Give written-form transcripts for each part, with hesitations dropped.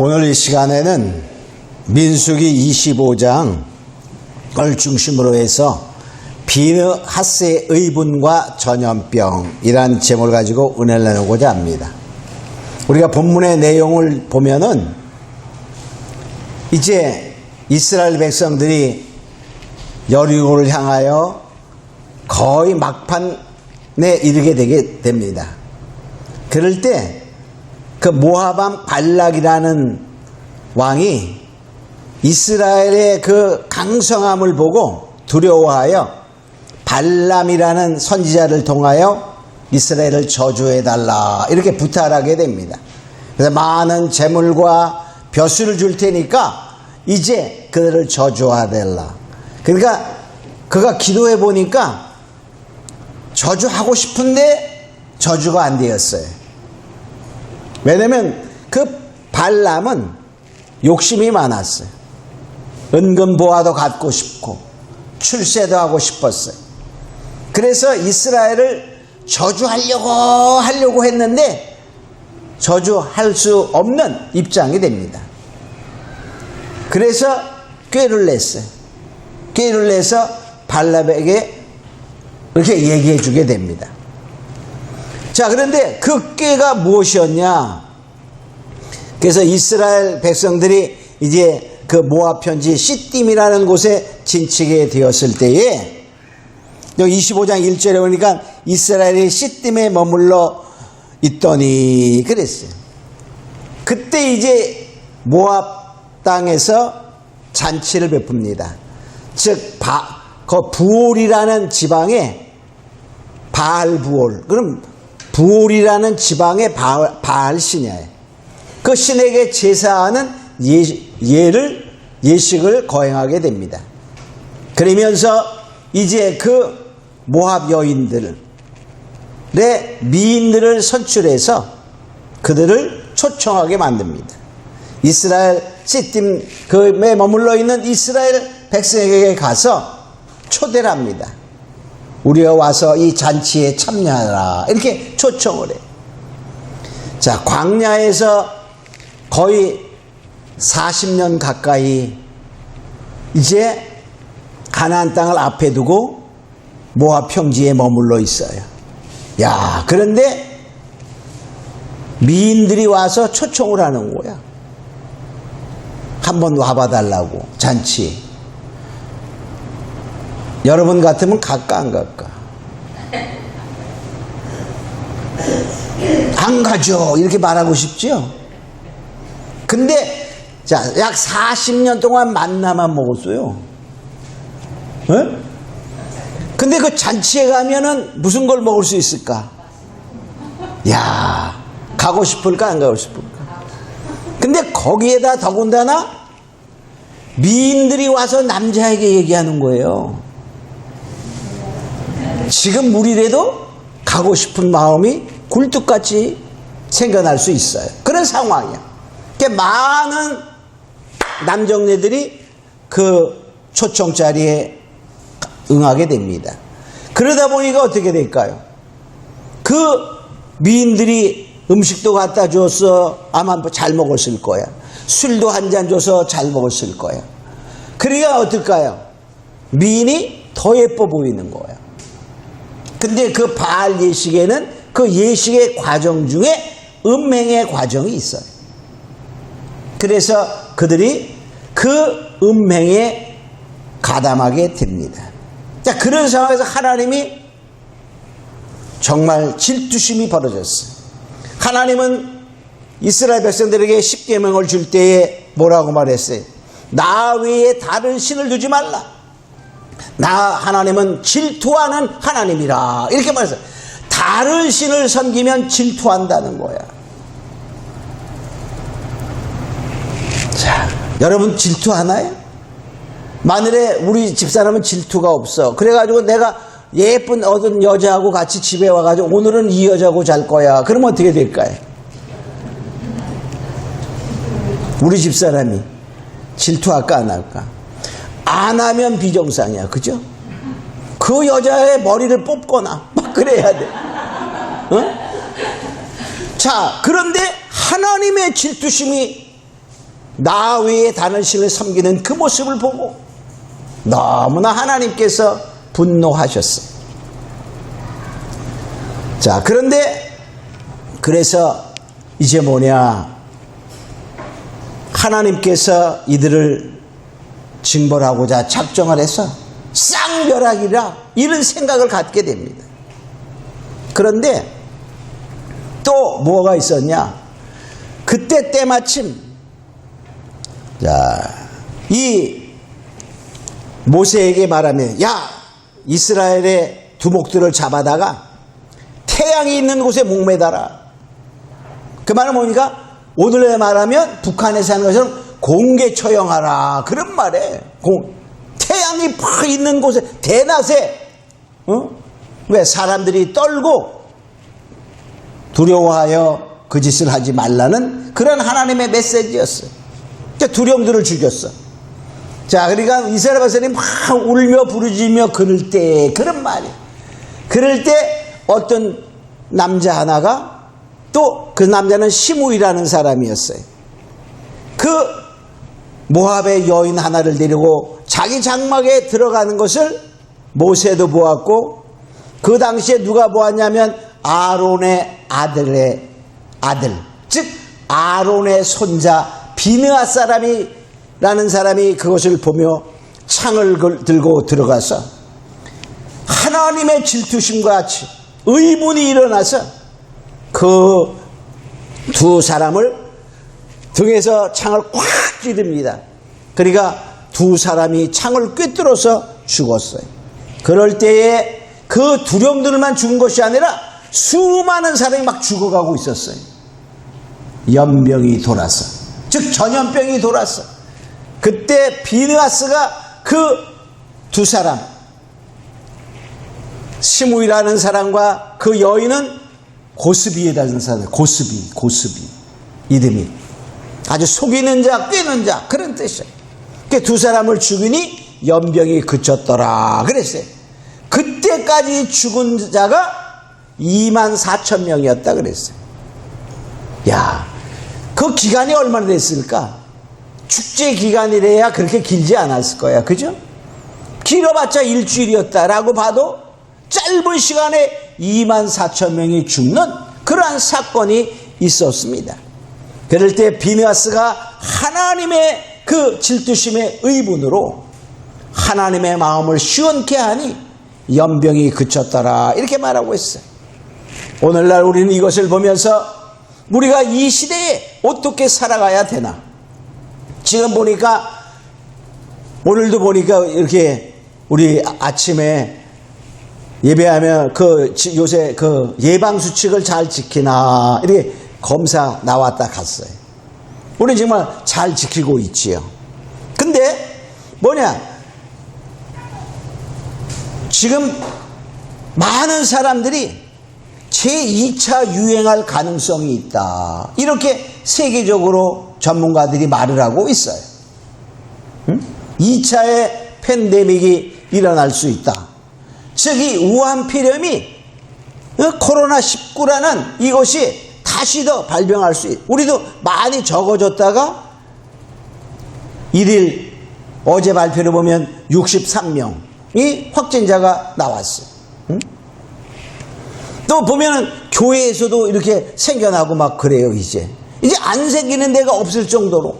오늘 이 시간에는 민수기 25장을 중심으로 해서 비느하스의 의분과 전염병이란 제목을 가지고 은혜를 나누고자 합니다. 우리가 본문의 내용을 보면은 이제 이스라엘 백성들이 여리고를 향하여 거의 막판에 이르게 되게 됩니다. 그럴 때 그 모압 발락이라는 왕이 이스라엘의 그 강성함을 보고 두려워하여 발람이라는 선지자를 통하여 이스라엘을 저주해달라 이렇게 부탁하게 됩니다. 그래서 많은 재물과 벼슬을 줄 테니까 이제 그들을 저주하달라. 그러니까 그가 기도해 보니까 저주하고 싶은데 저주가 안 되었어요. 왜냐면 그 발람은 욕심이 많았어요. 은근보화도 갖고 싶고 출세도 하고 싶었어요. 그래서 이스라엘을 저주하려고 했는데 저주할 수 없는 입장이 됩니다. 그래서 꾀를 냈어요. 꾀를 내서 발람에게 이렇게 얘기해 주게 됩니다. 자, 그런데 그 꾀가 무엇이었냐? 그래서 이스라엘 백성들이 이제 그 모압 편지 시딤이라는 곳에 진치게 되었을 때에 여기 25장 1절에 보니까 이스라엘이 시딤에 머물러 있더니 그랬어요. 그때 이제 모압 땅에서 잔치를 베풉니다. 즉 부올이라는 지방에 바알 부올, 그럼 부올이라는 지방의 바알 신이에요. 그 신에게 제사하는 예식을 거행하게 됩니다. 그러면서 이제 그 모압 여인들의 미인들을 선출해서 그들을 초청하게 만듭니다. 이스라엘 시딤에 머물러 있는 이스라엘 백성에게 가서 초대를 합니다. 우리가 와서 이 잔치에 참여하라 이렇게 초청을 해요. 자, 광야에서 거의 40년 가까이 이제 가나안 땅을 앞에 두고 모압 평지에 머물러 있어요. 야, 그런데 미인들이 와서 초청을 하는 거야. 한번 와봐달라고 잔치. 여러분 같으면 갈까 안 갈까? 안 가죠 이렇게 말하고 싶죠. 근데 자, 약 40년 동안 만나만 먹었어요. 네? 근데 그 잔치에 가면은 무슨 걸 먹을 수 있을까? 야, 가고 싶을까 안 가고 싶을까? 근데 거기에다 더군다나 미인들이 와서 남자에게 얘기하는 거예요. 지금 우리라도 가고 싶은 마음이 굴뚝같이 생겨날 수 있어요. 그런 상황이야. 많은 남정네들이 그 초청 자리에 응하게 됩니다. 그러다 보니까 어떻게 될까요? 그 미인들이 음식도 갖다 줘서 아마 잘 먹었을 거야. 술도 한 잔 줘서 잘 먹었을 거야. 그러니까 어떨까요? 미인이 더 예뻐 보이는 거야. 근데 그 바알 예식에는 그 예식의 과정 중에 음행의 과정이 있어요. 그래서 그들이 그 음행에 가담하게 됩니다. 자, 그런 상황에서 하나님이 정말 질투심이 벌어졌어요. 하나님은 이스라엘 백성들에게 십계명을 줄 때에 뭐라고 말했어요? 나 외에 다른 신을 두지 말라. 나 하나님은 질투하는 하나님이라 이렇게 말했어요. 다른 신을 섬기면 질투한다는 거야. 자, 여러분 질투하나요? 만일에 우리 집사람은 질투가 없어. 그래가지고 내가 예쁜 어떤 여자하고 같이 집에 와가지고 오늘은 이 여자하고 잘 거야. 그러면 어떻게 될까요? 우리 집사람이 질투할까 안 할까? 안 하면 비정상이야. 그죠? 그 여자의 머리를 뽑거나 막 그래야 돼. 어? 자, 그런데 하나님의 질투심이 나 외에 다른 신을 섬기는 그 모습을 보고 너무나 하나님께서 분노하셨어요. 자, 그런데 그래서 이제 뭐냐, 하나님께서 이들을 징벌하고자 작정을 해서 쌍벼락이라 이런 생각을 갖게 됩니다. 그런데 또 뭐가 있었냐, 그때 때마침 이 모세에게 말하면, 야, 이스라엘의 두목들을 잡아다가 태양이 있는 곳에 목매달아. 그 말은 뭡니까? 오늘날 말하면 북한에서 하는 것처럼 공개 처형하라, 그런 말에. 태양이 팍 있는 곳에, 대낮에, 왜 사람들이 떨고 두려워하여 그 짓을 하지 말라는 그런 하나님의 메시지였어요. 두령들을 죽였어. 자, 그러니까 이스라엘 백성이 막 울며 부르짖으며 그럴 때, 그런 말이에요. 그럴 때 어떤 남자 하나가, 또 그 남자는 시므이라는 사람이었어요. 그 모압의 여인 하나를 데리고 자기 장막에 들어가는 것을 모세도 보았고, 그 당시에 누가 보았냐면 아론의 아들의 아들, 즉 아론의 손자 비느하 사람이라는 사람이 그것을 보며 창을 들고 들어가서 하나님의 질투심과 같이 의문이 일어나서 그 두 사람을 등에서 창을 꽉 찌릅니다. 그러니까 두 사람이 창을 꿰뚫어서 죽었어요. 그럴 때에 그 두령들만 죽은 것이 아니라 수많은 사람이 막 죽어가고 있었어요. 연병이 돌아서, 즉 전염병이 돌아서. 그때 비느하스가 그 두 사람, 시므이라는 사람과 그 여인은 고스비에라는 사람, 고스비 이름이 아주 속이는 자, 꿰는 자, 그런 뜻이에요. 그 두 사람을 죽이니 연병이 그쳤더라 그랬어요. 그때까지 죽은 자가 24,000명이었다 그랬어요. 야, 그 기간이 얼마나 됐을까? 축제 기간이래야 그렇게 길지 않았을 거야, 그죠? 길어봤자 일주일이었다라고 봐도 짧은 시간에 24,000명이 죽는 그러한 사건이 있었습니다. 그럴 때 비느하스가 하나님의 그 질투심의 의분으로 하나님의 마음을 시원케 하니 연병이 그쳤더라, 이렇게 말하고 있어요. 오늘날 우리는 이것을 보면서 우리가 이 시대에 어떻게 살아가야 되나? 지금 보니까, 오늘도 보니까 이렇게 우리 아침에 예배하면 요새 예방수칙을 잘 지키나 이렇게 검사 나왔다 갔어요. 우리 정말 잘 지키고 있지요. 근데 뭐냐, 지금 많은 사람들이 제2차 유행할 가능성이 있다, 이렇게 세계적으로 전문가들이 말을 하고 있어요. 2차의 팬데믹이 일어날 수 있다. 즉 이 우한폐렴이, 코로나19라는 이것이 다시 더 발병할 수 있다. 우리도 많이 적어졌다가 1일 어제 발표를 보면 63명이 확진자가 나왔어요. 또 보면은 교회에서도 이렇게 생겨나고 막 그래요. 이제 안 생기는 데가 없을 정도로.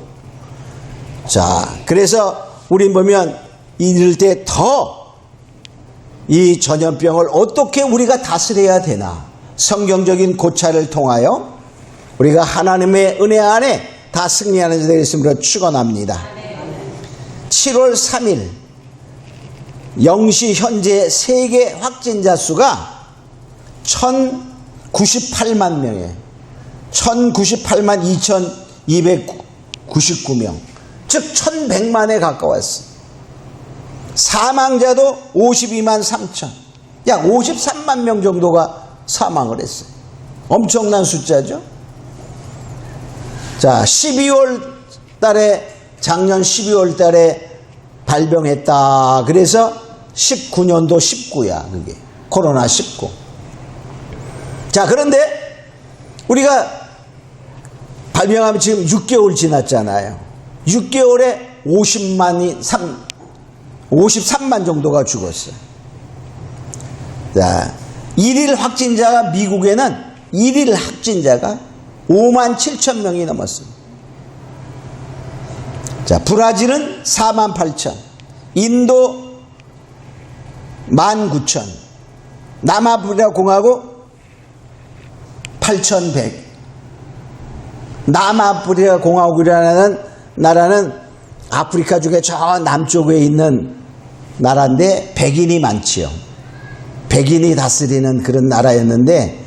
자, 그래서 우린 보면 이럴 때 더 이 전염병을 어떻게 우리가 다스려야 되나, 성경적인 고찰을 통하여 우리가 하나님의 은혜 안에 다 승리하는 자들이 있음으로 축원합니다. 7월 3일 0시 현재 세계 확진자 수가 1098만 명이에요. 1098만 2299명, 즉 1100만에 가까웠어요. 사망자도 52만 3천, 약 53만 명 정도가 사망을 했어요. 엄청난 숫자죠. 자, 12월 달에, 작년 12월 달에 발병했다. 그래서 19년도 19야, 그게. 코로나 19. 자, 그런데 우리가 발병하면 지금 6개월 지났잖아요. 6개월에 53만 정도가 죽었어요. 자, 일일 확진자가 미국에는 일일 확진자가 5만 7천 명이 넘었습니다. 자, 브라질은 4만 8천, 인도 1만 9천, 남아프리카 공화국 8,100. 남아프리카 공화국이라는 나라는 아프리카 중에 저 남쪽에 있는 나라인데 백인이 많지요. 백인이 다스리는 그런 나라였는데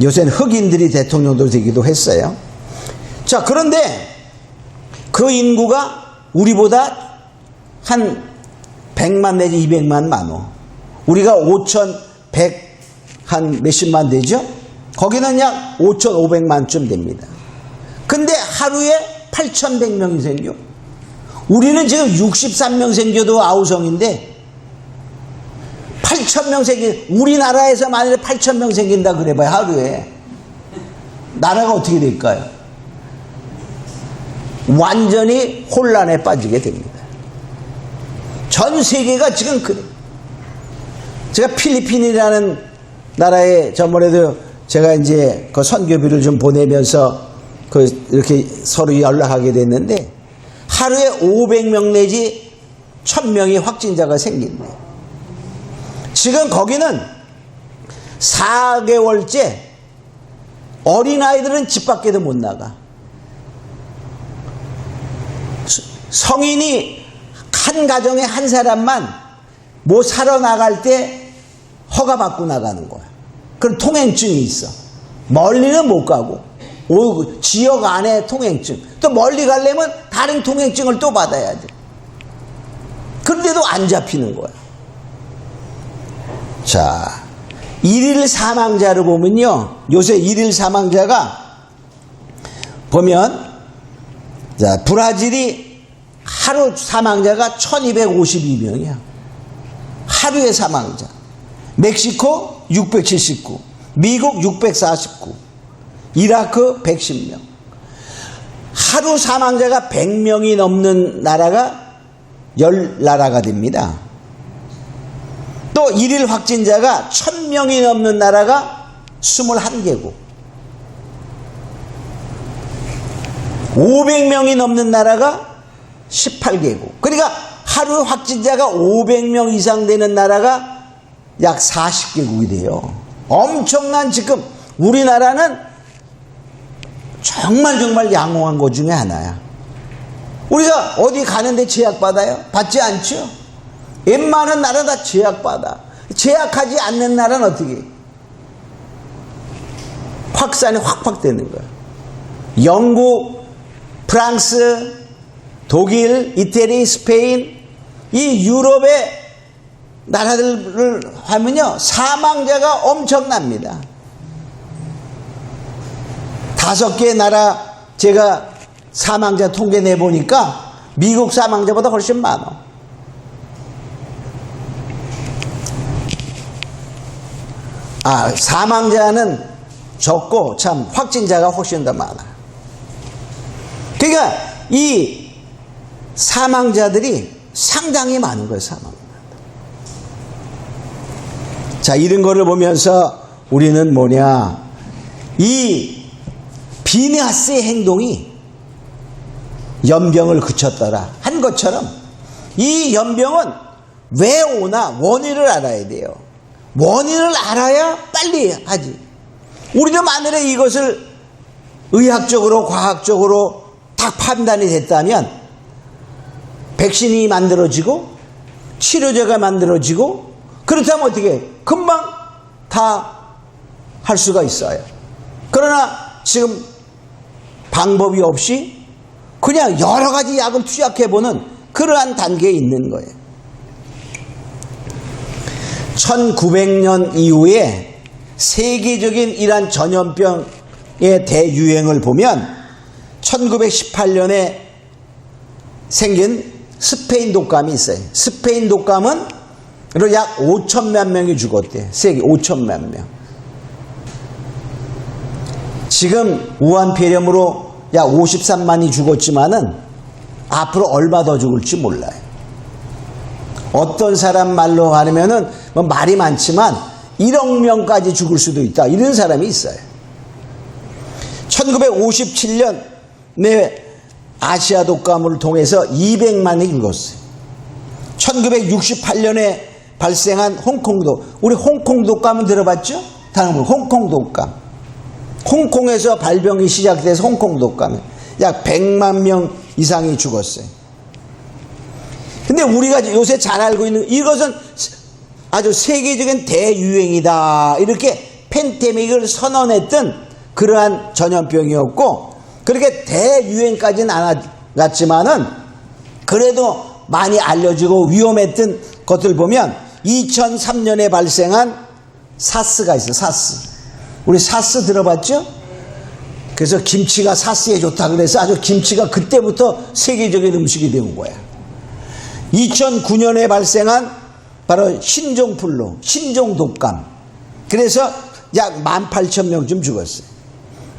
요새는 흑인들이 대통령도 되기도 했어요. 자, 그런데 그 인구가 우리보다 한 100만 내지 200만 많어. 우리가 5,100 한 몇십만 되죠? 거기는 약 5,500만쯤 됩니다. 근데 하루에 8,100명이 생겨. 우리는 지금 63명 생겨도 아우성인데 8,000명 우리나라에서 만약에 8,000명 생긴다 그래봐요. 하루에. 나라가 어떻게 될까요? 완전히 혼란에 빠지게 됩니다. 전 세계가 지금 그래. 제가 필리핀이라는 나라에 저번에도 제가 이제 그 선교비를 좀 보내면서 이렇게 서로 연락하게 됐는데 하루에 500명 내지 1000명이 확진자가 생긴대. 지금 거기는 4개월째 어린아이들은 집 밖에도 못 나가. 성인이 한 가정에 한 사람만 뭐 사러 나갈 때 허가받고 나가는 거야. 그럼 통행증이 있어. 멀리는 못 가고 지역 안에 통행증. 또 멀리 가려면 다른 통행증을 또 받아야 돼. 그런데도 안 잡히는 거야. 자, 일일 사망자를 보면요. 요새 일일 사망자가 보면 자, 브라질이 하루 사망자가 1252명이야. 하루의 사망자. 멕시코 679, 미국 649, 이라크 110명. 하루 사망자가 100명이 넘는 나라가 10나라가 됩니다. 또 일일 확진자가 1000명이 넘는 나라가 21개국. 500명이 넘는 나라가 18개국. 그러니까 하루 확진자가 500명 이상 되는 나라가 약 40개국이 돼요. 엄청난 지금 우리나라는 정말 양호한 것 중에 하나야. 우리가 어디 가는데 제약받아요? 받지 않죠? 웬만한 나라 다 제약받아. 제약하지 않는 나라는 어떻게? 확산이 확 되는 거야. 영국, 프랑스, 독일, 이태리, 스페인, 이 유럽의 나라들을 하면요, 사망자가 엄청납니다. 5개 나라 제가 사망자 통계 내보니까 미국 사망자보다 훨씬 많아. 사망자는 적고 참 확진자가 훨씬 더 많아. 그러니까 이 사망자들이 상당히 많은 거예요. 사망. 자, 이런 거를 보면서 우리는 뭐냐, 이 비느하스의 행동이 연병을 그쳤더라 한 것처럼 이 연병은 왜 오나 원인을 알아야 돼요. 원인을 알아야 빨리 하지. 우리도 만일에 이것을 의학적으로 과학적으로 딱 판단이 됐다면 백신이 만들어지고 치료제가 만들어지고 그렇다면 어떻게 금방 다 할 수가 있어요. 그러나 지금 방법이 없이 그냥 여러 가지 약을 투약해보는 그러한 단계에 있는 거예요. 1900년 이후에 세계적인 이러한 전염병의 대유행을 보면 1918년에 생긴 스페인 독감이 있어요. 스페인 독감은 약 5천만 명이 죽었대요. 세계 5천만 명. 지금 우한 폐렴으로 약 53만이 죽었지만은 앞으로 얼마 더 죽을지 몰라요. 어떤 사람 말로 하면은 뭐 말이 많지만 1억 명까지 죽을 수도 있다. 이런 사람이 있어요. 1957년 아시아 독감을 통해서 200만이 죽었어요. 1968년에 발생한 우리 홍콩 독감은 들어봤죠? 다른 홍콩 독감. 홍콩에서 발병이 시작돼서 홍콩 독감. 약 100만 명 이상이 죽었어요. 근데 우리가 요새 잘 알고 있는 이것은 아주 세계적인 대유행이다. 이렇게 팬데믹을 선언했던 그러한 전염병이었고, 그렇게 대유행까지는 안 갔지만은 그래도 많이 알려지고 위험했던 것들 보면 2003년에 발생한 사스가 있어요. 사스. 우리 사스 들어봤죠? 그래서 김치가 사스에 좋다 그래서 아주 김치가 그때부터 세계적인 음식이 된 거야. 2009년에 발생한 바로 신종플루, 신종독감. 그래서 약 18,000명쯤 죽었어요.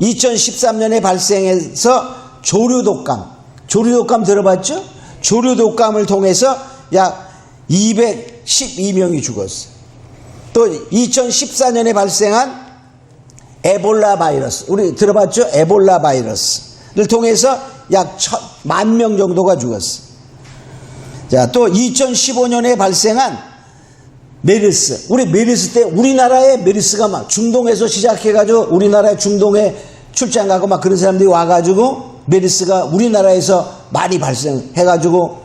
2013년에 발생해서 조류독감. 조류독감 들어봤죠? 조류독감을 통해서 약 212명이 죽었어요. 또 2014년에 발생한 에볼라 바이러스. 우리 들어봤죠? 에볼라 바이러스를 통해서 약 10,000명 정도가 죽었어요. 자, 또 2015년에 발생한 메르스. 우리 메르스 때 우리나라에 메르스가 막 중동에서 시작해가지고 우리나라에 중동에 출장 가고 막 그런 사람들이 와가지고 메르스가 우리나라에서 많이 발생해가지고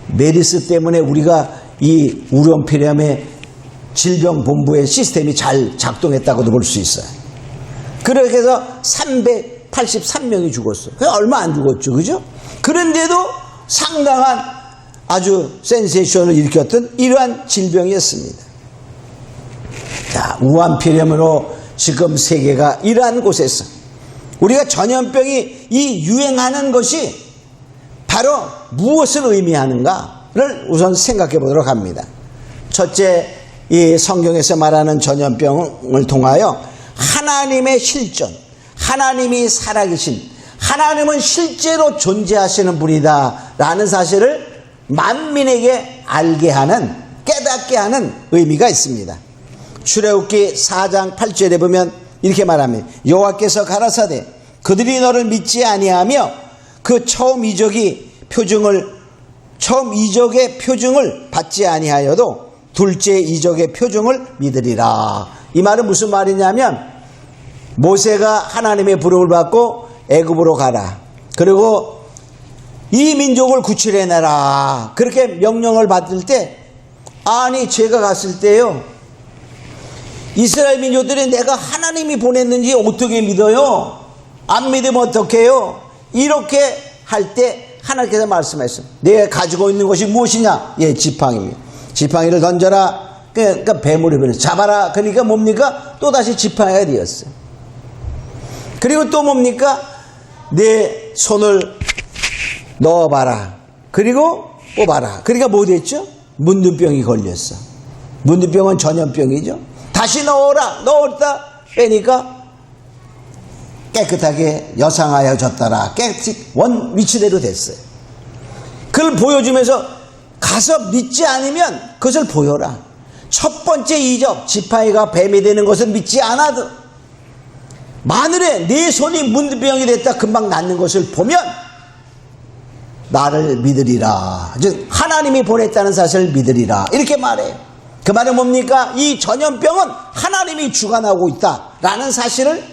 메르스 때문에 우리가 이 우려폐렴의 질병본부의 시스템이 잘 작동했다고도 볼 수 있어요. 그렇게 해서 383명이 죽었어요. 얼마 안 죽었죠. 그죠? 그런데도 상당한 아주 센세이션을 일으켰던 이러한 질병이었습니다. 자, 우한폐렴으로 지금 세계가 이러한 곳에서 우리가 전염병이 이 유행하는 것이 바로 무엇을 의미하는가를 우선 생각해 보도록 합니다. 첫째, 이 성경에서 말하는 전염병을 통하여 하나님의 실존, 하나님이 살아계신, 하나님은 실제로 존재하시는 분이다 라는 사실을 만민에게 알게 하는, 깨닫게 하는 의미가 있습니다. 출애굽기 4장 8절에 보면 이렇게 말합니다. 여호와께서 가라사대 그들이 너를 믿지 아니하며 그 처음 이적의 표징을 받지 아니하여도 둘째 이적의 표징을 믿으리라. 이 말은 무슨 말이냐면 모세가 하나님의 부름을 받고 애굽으로 가라. 그리고 이 민족을 구출해내라. 그렇게 명령을 받을 때, 아니 제가 갔을 때요, 이스라엘 민족들이 내가 하나님이 보냈는지 어떻게 믿어요? 안 믿으면 어떡해요? 이렇게 할 때 하나님께서 말씀하셨어요. 내가 가지고 있는 것이 무엇이냐? 예, 지팡이입니다. 지팡이를 던져라. 그러니까 뱀으로 변해서 잡아라. 그러니까 뭡니까? 또다시 지팡이가 되었어요. 그리고 또 뭡니까? 내 손을 넣어봐라. 그리고 뽑아라. 그러니까 뭐 됐죠? 문둥병이 걸렸어. 문둥병은 전염병이죠. 다시 넣었다 빼니까 깨끗하게 여상하여졌더라. 깨끗이 원 위치대로 됐어요. 그걸 보여주면서 가서 믿지 않으면 그것을 보여라. 첫 번째 이적, 지팡이가 뱀이 되는 것을 믿지 않아도 만일에 네 손이 문둥병이 됐다 금방 낫는 것을 보면 나를 믿으리라. 즉 하나님이 보냈다는 사실을 믿으리라. 이렇게 말해요. 그 말은 뭡니까? 이 전염병은 하나님이 주관하고 있다라는 사실을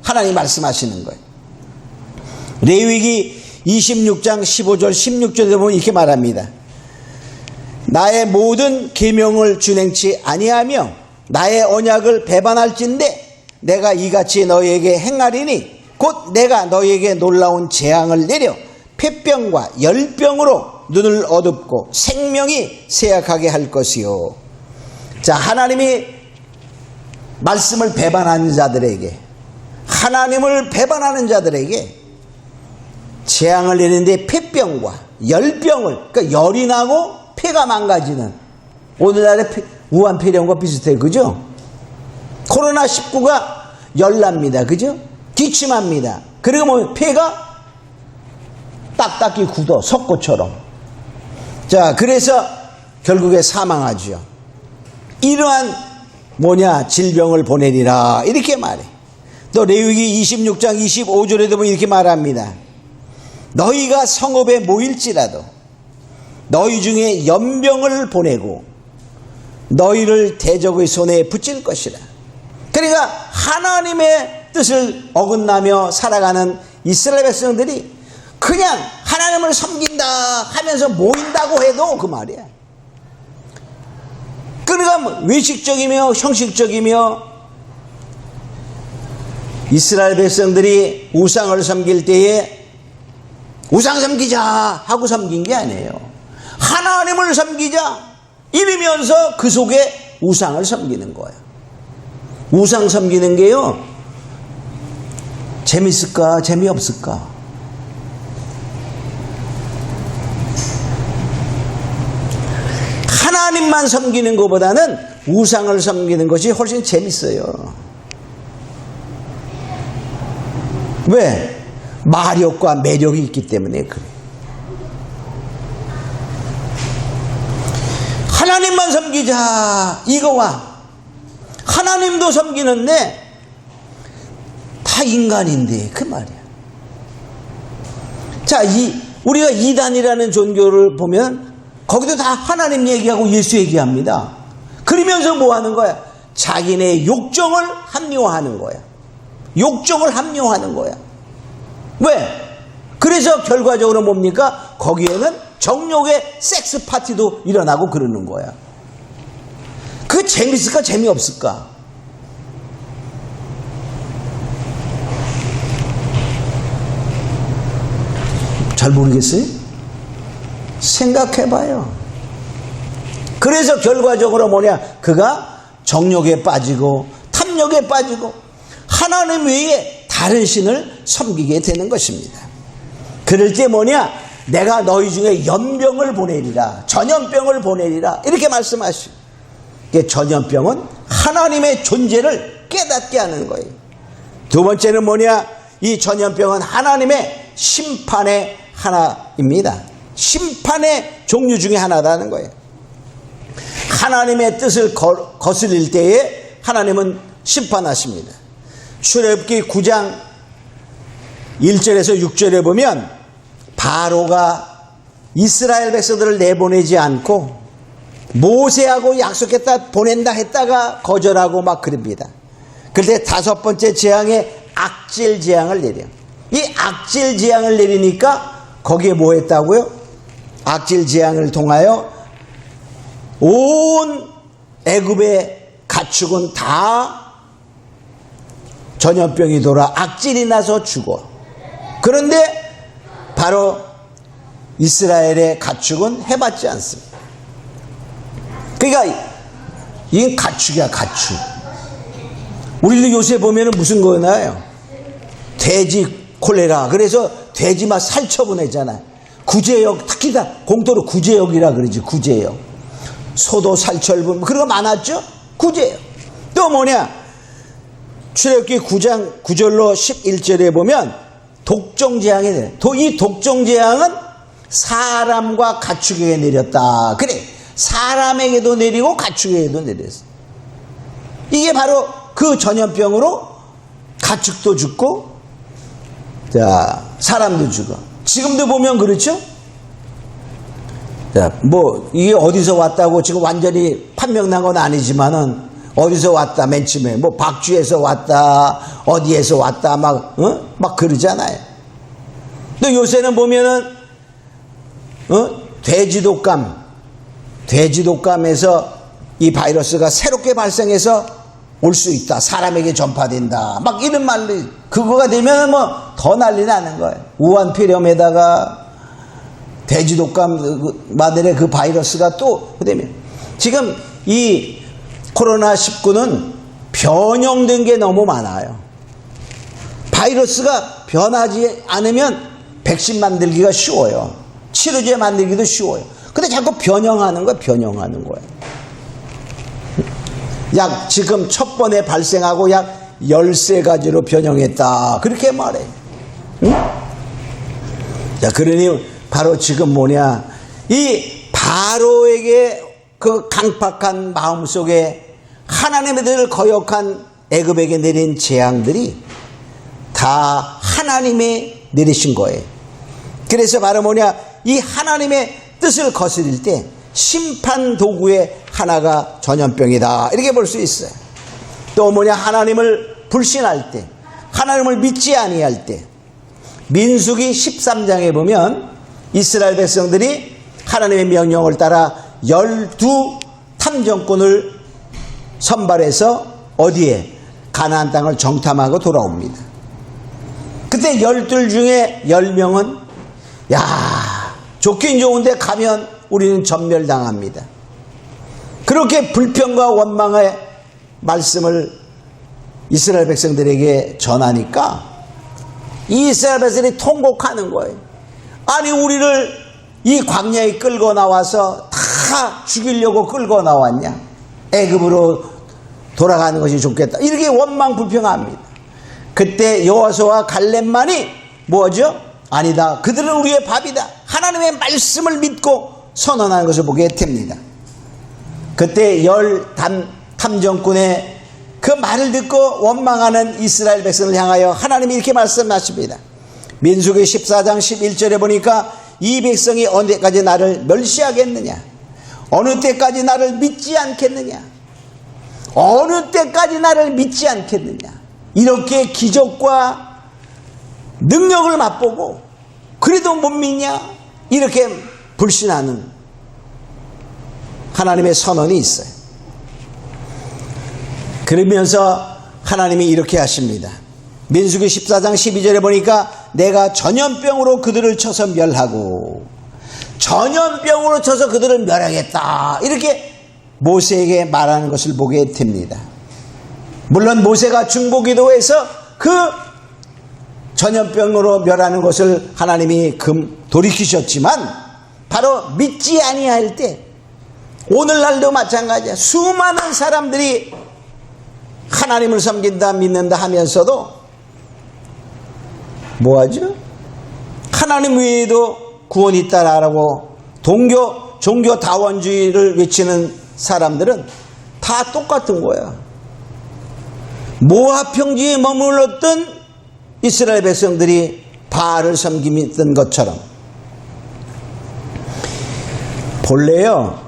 하나님이 말씀하시는 거예요. 레위기 26장 15절 16절에 보면 이렇게 말합니다. 나의 모든 계명을 준행치 아니하며 나의 언약을 배반할진대 내가 이같이 너희에게 행하리니 곧 내가 너희에게 놀라운 재앙을 내려 폐병과 열병으로 눈을 어둡고 생명이 쇠약하게 할 것이요. 자, 하나님이 말씀을 배반하는 자들에게, 하나님을 배반하는 자들에게 재앙을 내리는데 폐병과 열병을, 그러니까 열이 나고 폐가 망가지는, 오늘날의 우한폐렴과 비슷해요. 그죠? 코로나19가 열납니다. 그죠? 기침합니다. 그리고 뭐 폐가 딱딱이 굳어, 석고처럼. 자, 그래서 결국에 사망하죠. 이러한 질병을 보내리라. 이렇게 말해. 또 레위기 26장 25절에도 보면 이렇게 말합니다. 너희가 성읍에 모일지라도 너희 중에 연병을 보내고 너희를 대적의 손에 붙일 것이라. 그러니까 하나님의 뜻을 어긋나며 살아가는 이스라엘 백성들이 그냥 하나님을 섬긴다 하면서 모인다고 해도 그 말이야. 그러니까 외식적이며 형식적이며 이스라엘 백성들이 우상을 섬길 때에 우상 섬기자 하고 섬긴 게 아니에요. 하나님을 섬기자 이러면서 그 속에 우상을 섬기는 거예요. 우상 섬기는 게요, 재밌을까 재미없을까? 하나님만 섬기는 것보다는 우상을 섬기는 것이 훨씬 재밌어요. 왜? 마력과 매력이 있기 때문에 그래요. 하나님만 섬기자 이거와 하나님도 섬기는데 다 인간인데 그 말이야. 자, 우리가 이단이라는 종교를 보면 거기도 다 하나님 얘기하고 예수 얘기합니다. 그러면서 뭐 하는 거야? 자기네 욕정을 합리화하는 거야. 욕정을 합리화하는 거야. 왜? 그래서 결과적으로 뭡니까? 거기에는 정욕의 섹스 파티도 일어나고 그러는 거야. 그게 재밌을까 재미없을까? 잘 모르겠어요? 생각해봐요. 그래서 결과적으로 그가 정욕에 빠지고 탐욕에 빠지고 하나님 외에 다른 신을 섬기게 되는 것입니다. 그럴 때 내가 너희 중에 연병을 보내리라, 전염병을 보내리라 이렇게 말씀하시고, 전염병은 하나님의 존재를 깨닫게 하는 거예요. 두 번째는 이 전염병은 하나님의 심판의 하나입니다. 심판의 종류 중에 하나라는 거예요. 하나님의 뜻을 거슬릴 때에 하나님은 심판하십니다. 출애굽기 9장 1절에서 6절에 보면 바로가 이스라엘 백성들을 내보내지 않고 모세하고 약속했다 보낸다 했다가 거절하고 막 그럽니다. 그런데 다섯 번째 재앙에 악질 재앙을 내려. 이 악질 재앙을 내리니까 거기에 뭐 했다고요? 악질 재앙을 통하여 온 애굽의 가축은 다 전염병이 돌아 악질이 나서 죽어. 그런데 바로 이스라엘의 가축은 해봤지 않습니다. 그러니까 이게 가축이야, 가축. 우리도 요새 보면은 무슨 거나요? 돼지 콜레라. 그래서 돼지 막 살처분했잖아요. 구제역, 특히 다 공도로 구제역이라 그러지, 구제역. 소도 살처분, 그런 거 많았죠? 구제역. 또 출애굽기 9장 9절로 11절에 보면 독종재앙이 내려. 이 독종재앙은 사람과 가축에게 내렸다. 그래, 사람에게도 내리고 가축에게도 내렸어. 이게 바로 그 전염병으로 가축도 죽고 사람도 죽어. 지금도 보면 그렇죠? 이게 어디서 왔다고 지금 완전히 판명난 건 아니지만은 어디서 왔다, 맨 처음에 박쥐에서 왔다, 어디에서 왔다 막 그러잖아요. 또 요새는 보면은 돼지독감에서 이 바이러스가 새롭게 발생해서 올 수 있다, 사람에게 전파된다 막 이런 말이, 그거가 되면 더 난리 나는 거예요. 우한폐렴에다가 돼지독감 마들의 그 바이러스가 또 그다음에 지금 이 코로나19는 변형된 게 너무 많아요. 바이러스가 변하지 않으면 백신 만들기가 쉬워요. 치료제 만들기도 쉬워요. 근데 자꾸 변형하는 거예요. 지금 첫 번에 발생하고 약 13가지로 변형했다. 그렇게 말해. 응? 자, 그러니 바로 지금 뭐냐, 이 바로에게 그 강팍한 마음 속에 하나님의 거역한 애굽에게 내린 재앙들이 다 하나님이 내리신 거예요. 그래서 바로 뭐냐, 이 하나님의 뜻을 거스릴 때 심판 도구의 하나가 전염병이다, 이렇게 볼 수 있어요. 또 뭐냐, 하나님을 불신할 때, 하나님을 믿지 아니할 때, 민수기 13장에 보면 이스라엘 백성들이 하나님의 명령을 따라 12 탐정꾼을 선발해서 어디에? 가나안 땅을 정탐하고 돌아옵니다. 그때 12 중에 10명은 야, 좋긴 좋은데 가면 우리는 전멸당합니다. 그렇게 불평과 원망의 말씀을 이스라엘 백성들에게 전하니까 이 이스라엘 백성들이 통곡하는 거예요. 아니, 우리를 이 광야에 끌고 나와서 다 죽이려고 끌고 나왔냐? 애굽으로 돌아가는 것이 좋겠다, 이렇게 원망 불평합니다. 그때 여호수아와 갈렙만이 뭐죠? 아니다, 그들은 우리의 밥이다, 하나님의 말씀을 믿고 선언하는 것을 보게 됩니다. 그때 10 탐정꾼의 그 말을 듣고 원망하는 이스라엘 백성을 향하여 하나님이 이렇게 말씀하십니다. 민수기 14장 11절에 보니까 이 백성이 어느 때까지 나를 멸시하겠느냐? 어느 때까지 나를 믿지 않겠느냐? 어느 때까지 나를 믿지 않겠느냐? 이렇게 기적과 능력을 맛보고 그래도 못 믿냐? 이렇게 불신하는 하나님의 선언이 있어요. 그러면서 하나님이 이렇게 하십니다. 민수기 14장 12절에 보니까 내가 전염병으로 그들을 쳐서 멸하고, 전염병으로 쳐서 그들을 멸하겠다, 이렇게 모세에게 말하는 것을 보게 됩니다. 물론 모세가 중보기도에서 그 전염병으로 멸하는 것을 하나님이 돌이키셨지만, 바로 믿지 아니할 때 오늘날도 마찬가지야. 수많은 사람들이 하나님을 섬긴다, 믿는다 하면서도 뭐하죠? 하나님 외에도 구원이 있다라고 종교 다원주의를 외치는 사람들은 다 똑같은 거야. 모압 평지에 머물렀던 이스라엘 백성들이 바알을 섬기던 것처럼, 본래요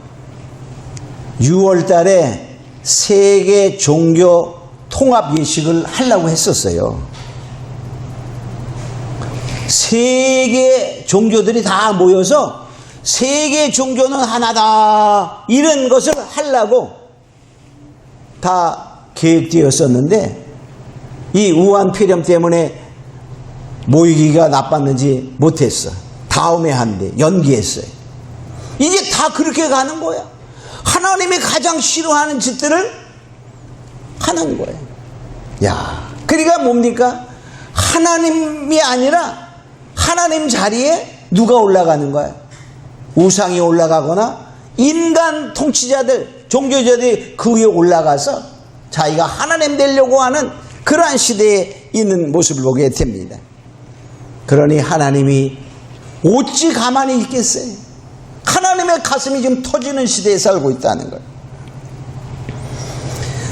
6월 달에 세계 종교 통합 예식을 하려고 했었어요. 세계 종교들이 다 모여서 세계 종교는 하나다, 이런 것을 하려고 다 계획되었었는데 이 우한 폐렴 때문에 모이기가 나빴는지 못했어. 다음에 한대 연기했어요. 이제 다 그렇게 가는 거야. 하나님이 가장 싫어하는 짓들을 하는 거예요. 야, 그러니까 뭡니까? 하나님이 아니라 하나님 자리에 누가 올라가는 거야? 우상이 올라가거나 인간 통치자들, 종교자들이 그 위에 올라가서 자기가 하나님 되려고 하는 그러한 시대에 있는 모습을 보게 됩니다. 그러니 하나님이 어찌 가만히 있겠어요? 하나님의 가슴이 지금 터지는 시대에 살고 있다는 거예요.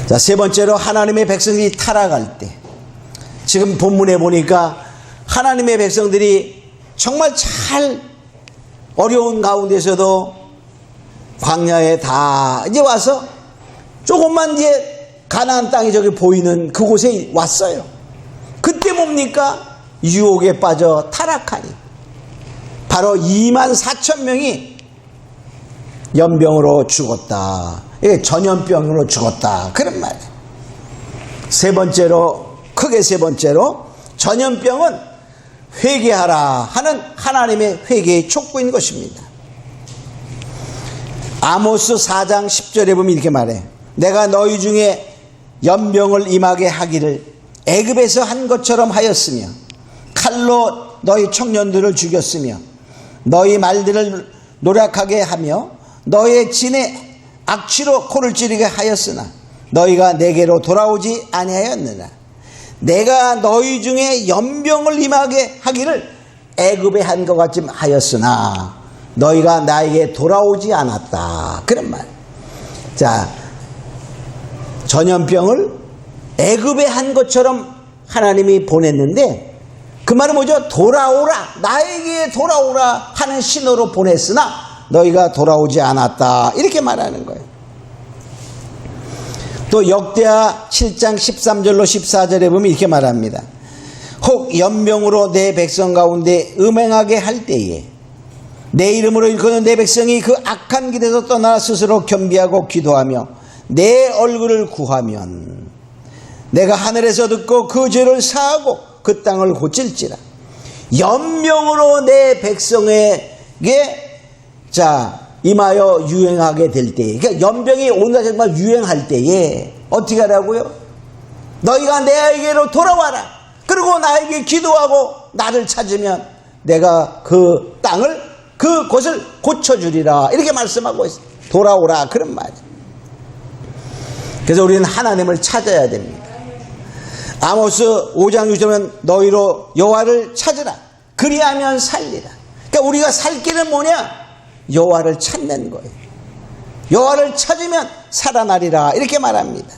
자, 세 번째로 하나님의 백성들이 타락할 때, 지금 본문에 보니까 하나님의 백성들이 정말 잘 어려운 가운데서도 광야에 다 이제 와서 조금만 이제 가나안 땅이 저기 보이는 그곳에 왔어요. 그때 뭡니까? 유혹에 빠져 타락하니 바로 24,000명이 연병으로 죽었다. 이게 전염병으로 죽었다, 그런 말이에요. 세 번째로, 크게 세 번째로, 전염병은 회개하라 하는 하나님의 회개의 촉구인 것입니다. 아모스 4장 10절에 보면 이렇게 말해. 내가 너희 중에 연병을 임하게 하기를 애굽에서 한 것처럼 하였으며 칼로 너희 청년들을 죽였으며 너희 말들을 노력하게 하며 너의 진에 악취로 코를 찌르게 하였으나 너희가 내게로 돌아오지 아니하였느냐. 내가 너희 중에 연병을 임하게 하기를 애굽에 한 것 같이 하였으나 너희가 나에게 돌아오지 않았다. 그런 말. 자, 전염병을 애굽에 한 것처럼 하나님이 보냈는데 그 말은 뭐죠? 돌아오라, 나에게 돌아오라 하는 신호로 보냈으나 너희가 돌아오지 않았다. 이렇게 말하는 거예요. 또 역대하 7장 13절로 14절에 보면 이렇게 말합니다. 혹 연병으로 내 백성 가운데 음행하게 할 때에 내 이름으로 일컫는 내 백성이 그 악한 길에서 떠나 스스로 겸비하고 기도하며 내 얼굴을 구하면 내가 하늘에서 듣고 그 죄를 사하고 그 땅을 고칠지라. 연병으로 내 백성에게 임하여 유행하게 될 때에, 그러니까 연병이 온다 정말 유행할 때에 어떻게 하라고요? 너희가 내에게로 돌아와라. 그리고 나에게 기도하고 나를 찾으면 내가 그 땅을 그곳을 고쳐주리라. 이렇게 말씀하고 있어요. 돌아오라 그런 말이에요. 그래서 우리는 하나님을 찾아야 됩니다. 아모스 5장 6절은 너희로 여호와를 찾으라. 그리하면 살리라. 그러니까 우리가 살 길은 뭐냐? 여호와를 찾는 거예요. 여호와를 찾으면 살아나리라. 이렇게 말합니다.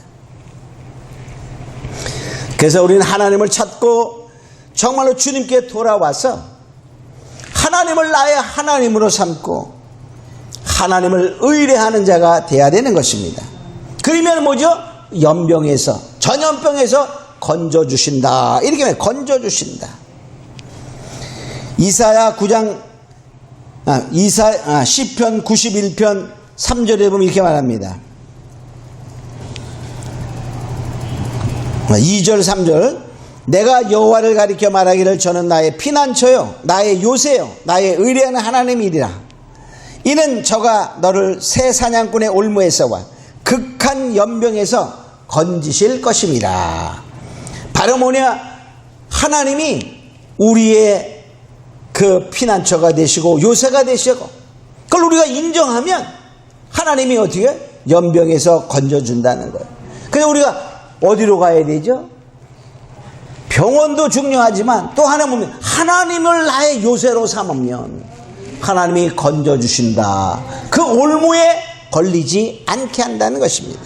그래서 우리는 하나님을 찾고 정말로 주님께 돌아와서 하나님을 나의 하나님으로 삼고 하나님을 의뢰하는 자가 되어야 되는 것입니다. 그러면 뭐죠? 연병에서, 전염병에서 건져주신다. 이렇게 말해요. 건져주신다. 이사야 9장, 시편 91편 3절에 보면 이렇게 말합니다. 2절 3절 내가 여호와를 가리켜 말하기를 저는 나의 피난처요 나의 요새요 나의 의뢰하는 하나님이리라. 이는 저가 너를 새 사냥꾼의 올무에서와 극한 연병에서 건지실 것임이라. 바로 뭐냐? 하나님이 우리의 그 피난처가 되시고 요새가 되시고 그걸 우리가 인정하면 하나님이 어떻게 연병에서 건져준다는 거예요. 그래서 우리가 어디로 가야 되죠? 병원도 중요하지만 또 하나 보면 하나님을 나의 요새로 삼으면 하나님이 건져주신다. 그 올무에 걸리지 않게 한다는 것입니다.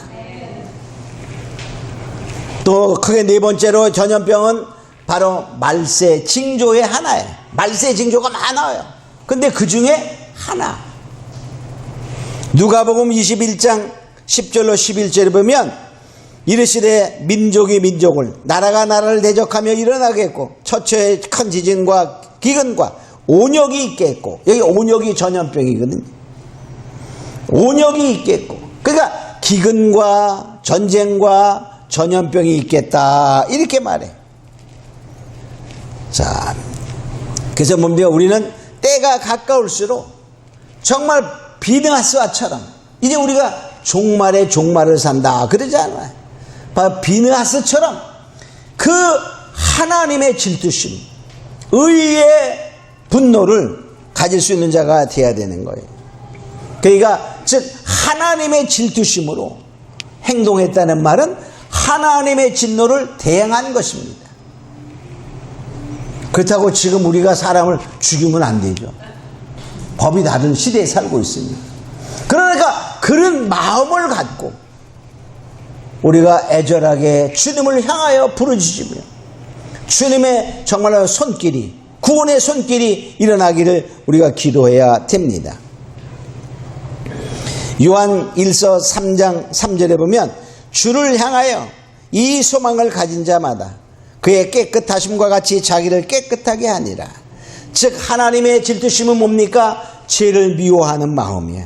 또 크게 네 번째로 전염병은 바로 말세 징조의 하나예요. 말세 징조가 많아요. 근데 그 중에 하나. 누가복음 21장 10절로 11절에 보면 이르시되 민족이 민족을 나라가 나라를 대적하며 일어나겠고 처처에 큰 지진과 기근과 온역이 있겠고, 여기 온역이 전염병이거든요. 온역이 있겠고, 그러니까 기근과 전쟁과 전염병이 있겠다 이렇게 말해. 자, 그래서 뭡니까? 우리는 때가 가까울수록 정말 비느하스와처럼 이제 우리가 종말의 종말을 산다 그러지 않아요. 바로 비느하스처럼 그 하나님의 질투심, 의의 분노를 가질 수 있는 자가 되어야 되는 거예요. 그러니까 즉 하나님의 질투심으로 행동했다는 말은 하나님의 진노를 대항한 것입니다. 그렇다고 지금 우리가 사람을 죽이면 안 되죠. 법이 다른 시대에 살고 있습니다. 그러니까 그런 마음을 갖고 우리가 애절하게 주님을 향하여 부르짖으며 주님의 정말로 손길이, 구원의 손길이 일어나기를 우리가 기도해야 됩니다. 요한 1서 3장 3절에 보면 주를 향하여 이 소망을 가진 자마다 그의 깨끗하심과 같이 자기를 깨끗하게 하니라. 즉 하나님의 질투심은 뭡니까? 죄를 미워하는 마음이에요.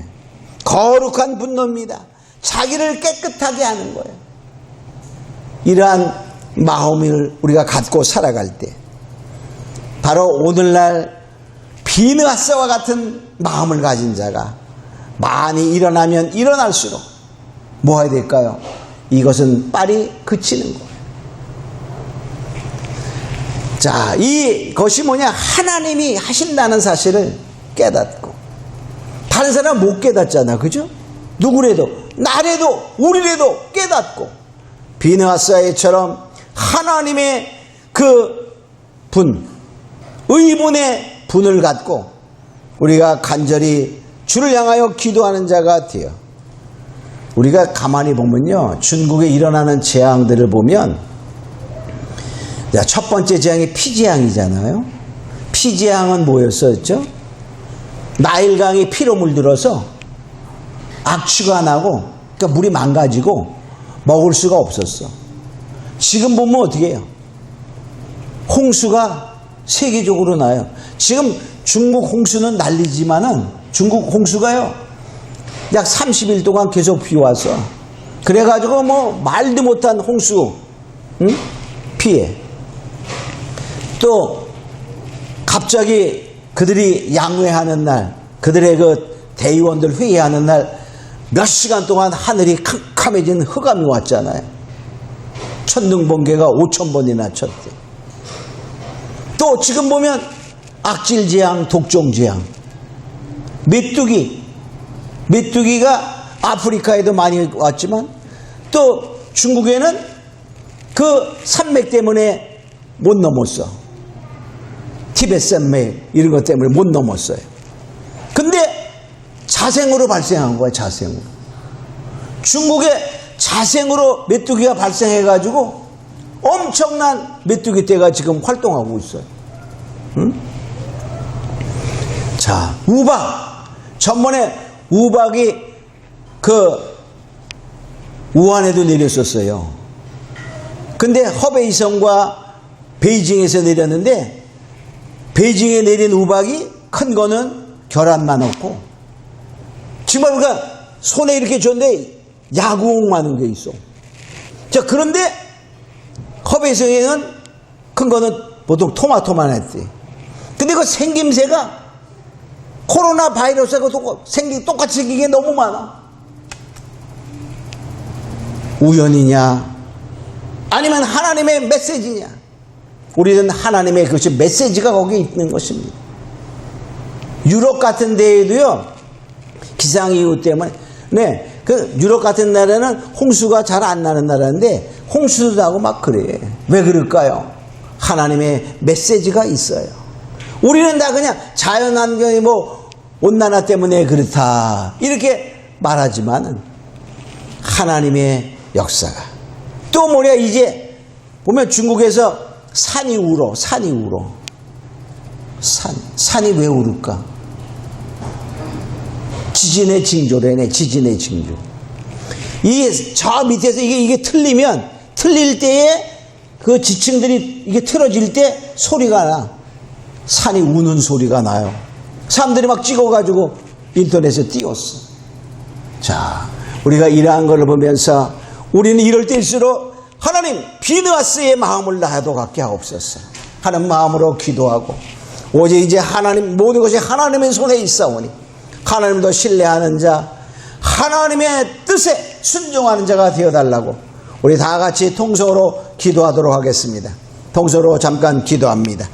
거룩한 분노입니다. 자기를 깨끗하게 하는 거예요. 이러한 마음을 우리가 갖고 살아갈 때 바로 오늘날 비느하스와 같은 마음을 가진 자가 많이 일어나면 일어날수록 뭐 해야 될까요? 이것은 빨리 그치는 거예요. 자, 이것이 뭐냐? 하나님이 하신다는 사실을 깨닫고 다른 사람은 못 깨닫잖아. 그죠? 누구래도 나래도 우리래도 깨닫고 비느하스처럼 하나님의 그 분, 의분의 분을 갖고 우리가 간절히 주를 향하여 기도하는 자가 되어 우리가 가만히 보면요, 중국에 일어나는 재앙들을 보면 첫 번째 재앙이 피재앙이잖아요. 피재앙은 뭐였었죠? 나일강이 피로 물들어서 악취가 나고, 그러니까 물이 망가지고 먹을 수가 없었어. 지금 보면 어떻게 해요? 홍수가 세계적으로 나요. 지금 중국 홍수는 난리지만은 중국 홍수가요, 약 30일 동안 계속 비 와서 그래가지고 뭐 말도 못한 홍수, 피해. 또 갑자기 그들이 양회하는 날, 그들의 그 대의원들 회의하는 날 몇 시간 동안 하늘이 캄캄해진 흑암이 왔잖아요. 천둥번개가 5,000번이나 쳤대. 또 지금 보면 악질재앙, 독종재앙, 메뚜기가 아프리카에도 많이 왔지만 또 중국에는 그 산맥 때문에 못 넘었어. 티베트 산맥 이런 것 때문에 못 넘었어요. 근데 자생으로 발생한 거야. 자생으로. 중국에 자생으로 메뚜기가 발생해가지고 엄청난 메뚜기 떼가 지금 활동하고 있어요. 응? 자, 우박. 전번에 우박이 그 우한에도 내렸었어요. 근데 허베이성과 베이징에서 내렸는데, 베이징에 내린 우박이 큰 거는 결함만 없고, 정말 우리가 손에 이렇게 줬는데 야구옥 많은 게 있어. 자, 그런데 허베이성에는 큰 거는 보통 토마토만 했지. 근데 그 생김새가 코로나 바이러스하고 똑같이 생긴 게 너무 많아. 우연이냐? 아니면 하나님의 메시지냐? 우리는 하나님의 그것이 메시지가 거기에 있는 것입니다. 유럽 같은 데에도요, 기상이유 때문에, 그 유럽 같은 나라는 홍수가 잘 안 나는 나라인데 홍수도 나고 막 그래. 왜 그럴까요? 하나님의 메시지가 있어요. 우리는 다 그냥 자연환경이 뭐 온난화 때문에 그렇다 이렇게 말하지만은 하나님의 역사가 또 뭐냐, 이제 보면 중국에서 산이 울어. 산이 왜 울을까? 지진의 징조래네. 지진의 징조. 이게 저 밑에서 이게 틀릴 때에 그 지층들이 이게 틀어질 때 소리가 나. 산이 우는 소리가 나요. 사람들이 막 찍어가지고 인터넷에 띄웠어. 자, 우리가 이러한 걸 보면서 우리는 이럴 때일수록 하나님 비느하스의 마음을 나도 갖게 하옵소서 하는 마음으로 기도하고, 오직 이제 하나님 모든 것이 하나님의 손에 있사오니 하나님도 신뢰하는 자, 하나님의 뜻에 순종하는 자가 되어달라고 우리 다 같이 통성으로 기도하도록 하겠습니다. 통성으로 잠깐 기도합니다.